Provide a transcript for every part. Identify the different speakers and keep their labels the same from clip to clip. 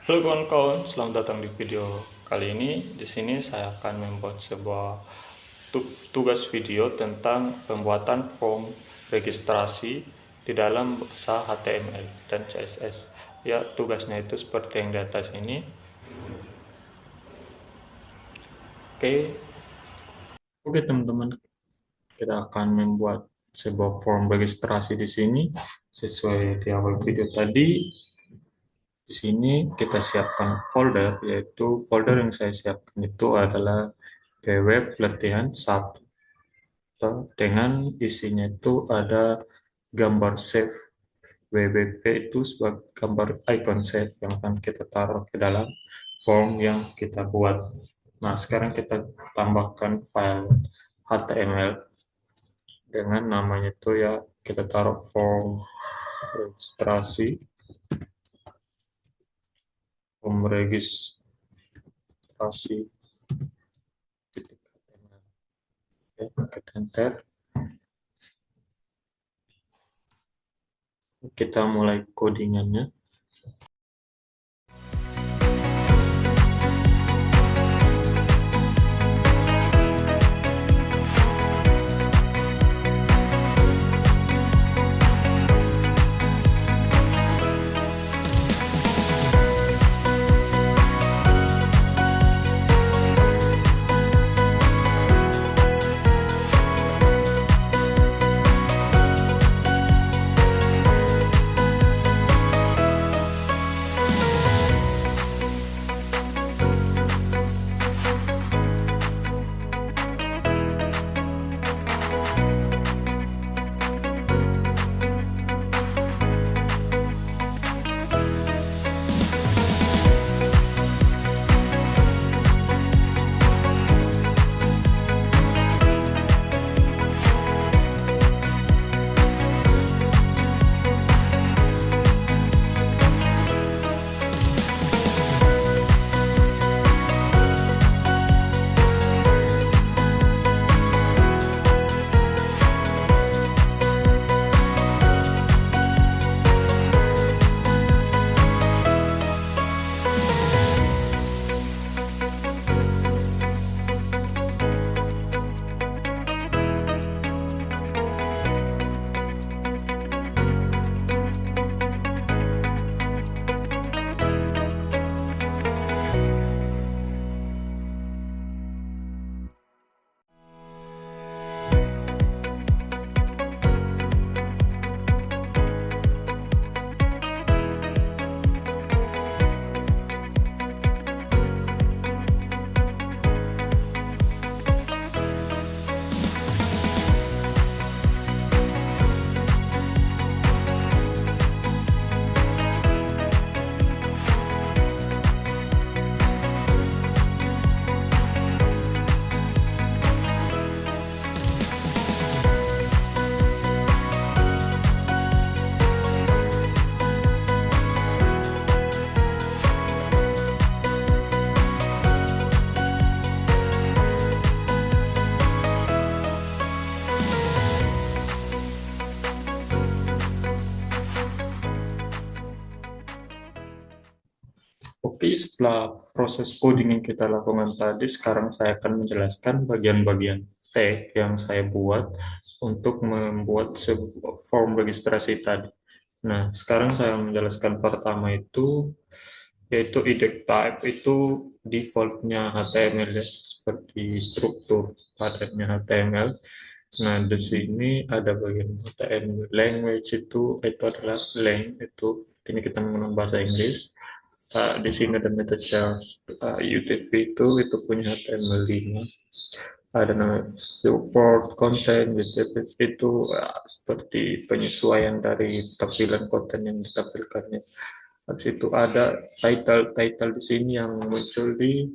Speaker 1: Halo kawan-kawan, selamat datang di video kali ini. Di sini saya akan membuat sebuah tugas video tentang pembuatan form registrasi di dalam bahasa HTML dan CSS. Ya, tugasnya itu seperti yang di atas ini. Oke, oke teman-teman, kita akan membuat sebuah form registrasi di sini sesuai di awal video tadi. Di sini kita siapkan folder, yaitu folder yang saya siapkan itu adalah PW Pelatihan 1 dengan isinya itu ada gambar save WBP itu sebagai gambar icon save yang akan kita taruh ke dalam form yang kita buat. Nah, sekarang kita tambahkan file HTML dengan namanya itu ya kita taruh form registrasi, form registrasi ya, kita enter. Kita mulai codingannya. Oke, setelah proses coding yang kita lakukan tadi, sekarang saya akan menjelaskan bagian-bagian tag yang saya buat untuk membuat sebuah form registrasi tadi. Nah, sekarang saya menjelaskan pertama itu, yaitu id type itu defaultnya HTML ya, seperti struktur padatnya HTML. Nah, di sini ada bagian HTML language itu adalah lang, itu ini kita menggunakan bahasa Inggris. Di sini ada meta charge UTF itu punya HTML5. Ada namanya support content UTF itu seperti penyesuaian dari tampilan konten yang ditampilkannya. Habis itu ada title di sini yang muncul di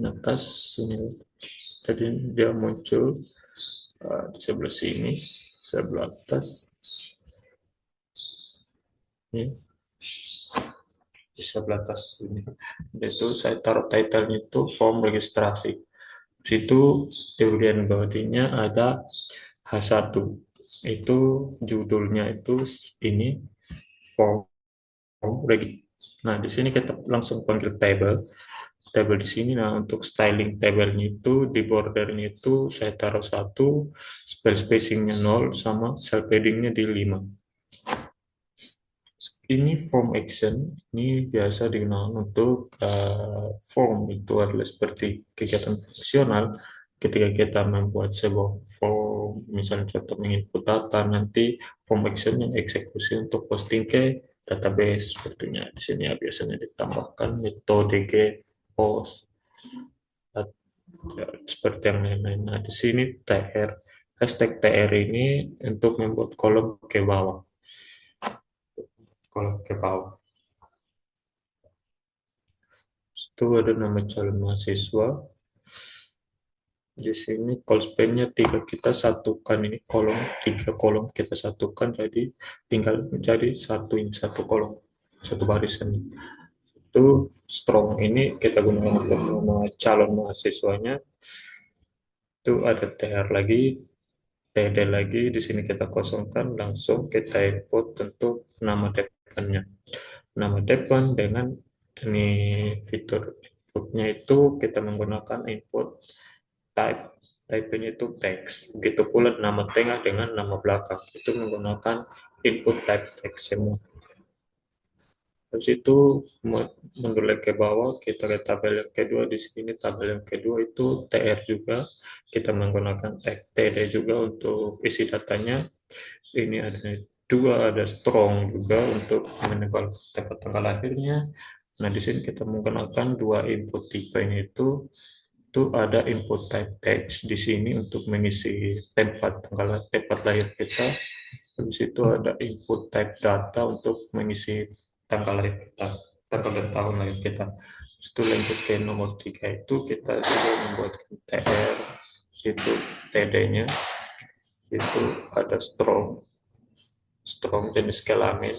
Speaker 1: atas sini. Jadi dia muncul di sebelah sini, sebelah atas. Ini di sebelah atas ini. Itu saya taruh title-nya itu form registrasi. Di situ di bagian bawahnya ada H1. Itu judulnya itu ini form Nah, di sini kita langsung panggil table. Table di sini, nah untuk styling tabelnya itu, di bordernya itu saya taruh satu, spacingnya 0, sama cell paddingnya di 5. Ini form action, ini biasa digunakan untuk form itu adalah seperti kegiatan fungsional ketika kita membuat sebuah form, misalnya contoh menginput data, nanti form action yang eksekusi untuk posting ke database sepertinya. Di sini ya biasanya ditambahkan metode get, post, ya, seperti yang lain-lain. Nah, di sini TR, hashtag TR ini untuk membuat kolom ke bawah, kolom ke bawah. Itu ada nama calon mahasiswa. Di sini call span-nya 3, kita satukan ini kolom, 3 kolom kita satukan jadi tinggal menjadi satu, ini satu kolom, satu barisan. Itu strong ini kita gunakan untuk nama calon mahasiswanya. Itu ada TR lagi, TD lagi. Di sini kita kosongkan, langsung kita input untuk nama depannya. Nama depan dengan ini fitur inputnya itu kita menggunakan input type. Type-nya itu teks. Begitu pula nama tengah dengan nama belakang. Itu menggunakan input type teks semua. Habis itu mendelek ke bawah, kita ke tabel yang kedua. Di sini tabel yang kedua itu TR juga. Kita menggunakan tag TD juga untuk isi datanya. Ini ada dua, ada strong juga untuk menebal tempat tanggal lahirnya. Nah, di sini kita menggunakan dua input tipe ini itu ada input type text di sini untuk mengisi tempat lahir kita. Habis itu ada input type data untuk mengisi tanggal lahir kita, tanggal dan tahun lahir kita. Itu lanjut ke nomor 3 itu kita juga membuat TR, situ TD-nya, itu ada strong, strong jenis kelamin.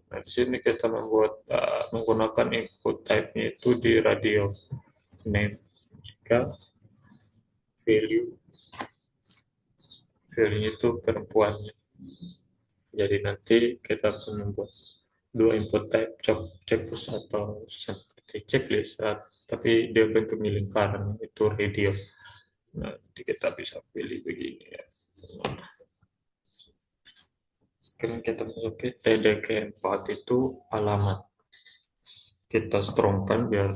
Speaker 1: Nah, di sini kita menggunakan input type-nya itu di radio name, jika value value itu perempuannya. Jadi nanti kita akan membuat dua input type, checklist atau seperti checklist, tapi dia bentuk lingkaran itu radio. Nah, nanti kita bisa pilih begini ya. Sekarang kita masuk ke TD keempat itu alamat. Kita strongkan biar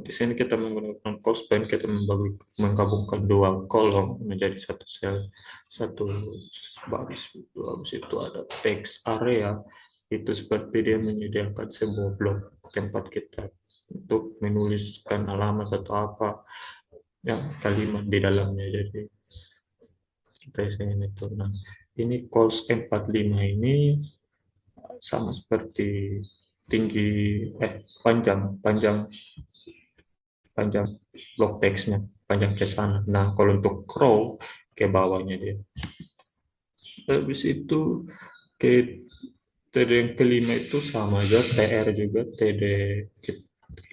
Speaker 1: di sini kita menggunakan call span, kita menggabungkan dua kolom menjadi satu sel, satu baris. Habis itu ada text area, itu seperti dia menyediakan sebuah blok tempat kita untuk menuliskan alamat atau apa ya, kalimat di dalamnya. Jadi kita isiin itu. Nah, ini calls 45 ini sama seperti tinggi, panjang panjang panjang blok teksnya, panjang ke sana. Nah, kalau untuk row ke bawahnya dia. Habis itu ke TD yang kelima itu sama aja, TR juga, TD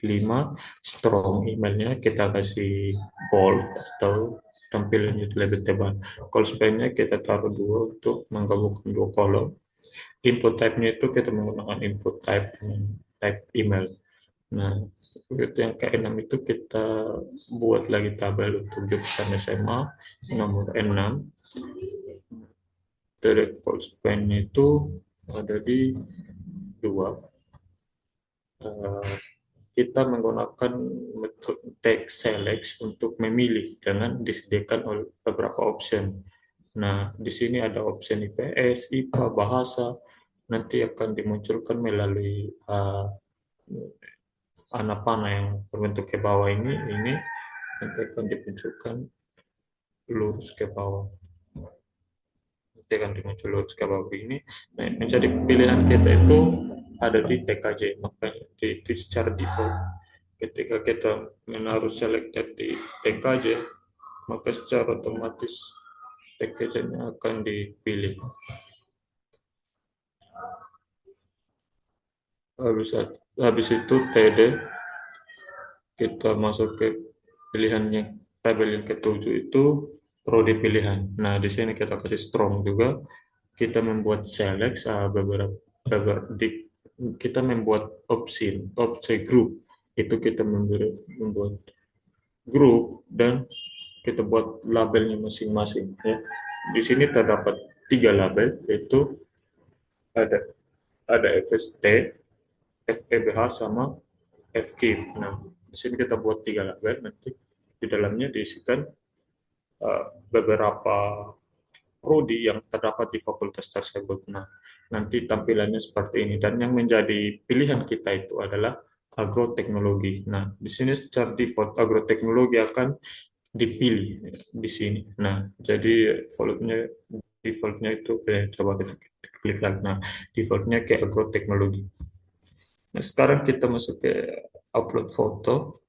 Speaker 1: kelima, strong emailnya kita kasih bold atau tampilannya lebih tebal. Call span-nya kita taruh dua untuk menggabungkan dua kolom. Input type-nya itu kita menggunakan input type type email. Nah, itu yang ke-6 itu kita buat lagi tabel untuk jurusan SMA nomor 6. Dari Polspen itu ada di 2. Eh, kita menggunakan metode text select untuk memilih dengan disediakan oleh beberapa option. Nah, di sini ada option IPS, IPA, bahasa, nanti akan dimunculkan melalui anak panah yang berbentuk ke bawah ini nanti akan dimunculkan lurus ke bawah, nanti akan dimuncul lurus ke bawah ini. Nah, menjadi pilihan kita itu ada di TKJ, makanya di secara default ketika kita menaruh selected di TKJ, maka secara otomatis TKJ-nya akan dipilih. Habis itu TD, kita masuk ke pilihannya, tabel yang ketujuh itu prodi pilihan. Nah, di sini kita kasih strong juga. Kita membuat select beberapa kita membuat opsi grup. Itu kita membuat grup dan kita buat labelnya masing-masing ya. Di sini terdapat tiga label, yaitu ada FST, FEBH sama FKIP. Nah, di sini kita buat tiga label, nanti di dalamnya diisikan beberapa prodi yang terdapat di fakultas tersebut. Nah, nanti tampilannya seperti ini. Dan yang menjadi pilihan kita itu adalah agroteknologi. Nah, di sini secara default agroteknologi akan dipilih di sini. Nah, jadi defaultnya itu coba kita klik lagi. Nah, defaultnya ke agroteknologi. Nah, sekarang kita masuk ke upload foto.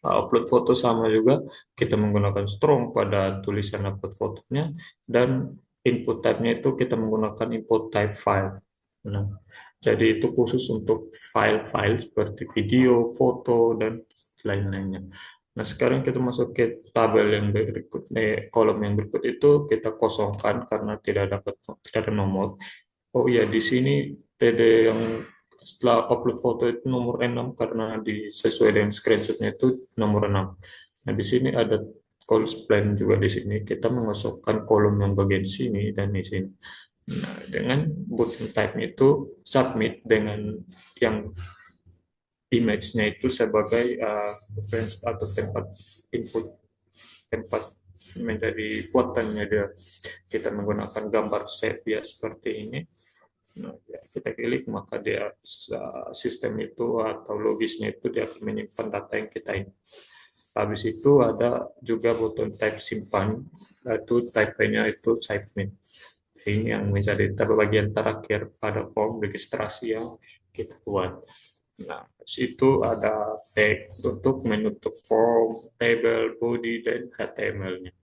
Speaker 1: Upload foto sama juga, kita menggunakan strong pada tulisan upload fotonya, dan input type-nya itu kita menggunakan input type file. Nah, jadi itu khusus untuk file-file seperti video, foto, dan lain-lainnya. Nah, sekarang kita masuk ke tabel yang berikut, kolom yang berikut itu kita kosongkan karena tidak ada nomor. Oh iya, di sini TD yang setelah upload foto itu nomor 6 karena sesuai dengan screenshotnya itu nomor 6. Nah, di sini ada call plan juga di sini. Kita mengosongkan kolom yang bagian sini dan di sini. Nah, dengan button type itu submit dengan yang image-nya itu sebagai reference atau tempat input, tempat menjadi buatannya dia. Kita menggunakan gambar save ya seperti ini. Nah, ya, kita klik maka dia sistem itu atau logisnya itu dia akan menyimpan data yang kita ini. Habis itu ada juga button type simpan, itu type-nya itu submit. Ini yang menjadi bagian terakhir pada form registrasi yang kita buat. Nah, situ ada tag untuk menutup form, table, body, dan HTML-nya.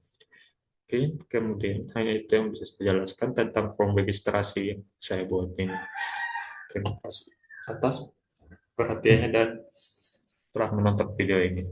Speaker 1: Oke, kemudian hanya itu yang bisa saya jelaskan tentang form registrasi yang saya buat ini. Terima kasih atas perhatiannya dan telah menonton video ini.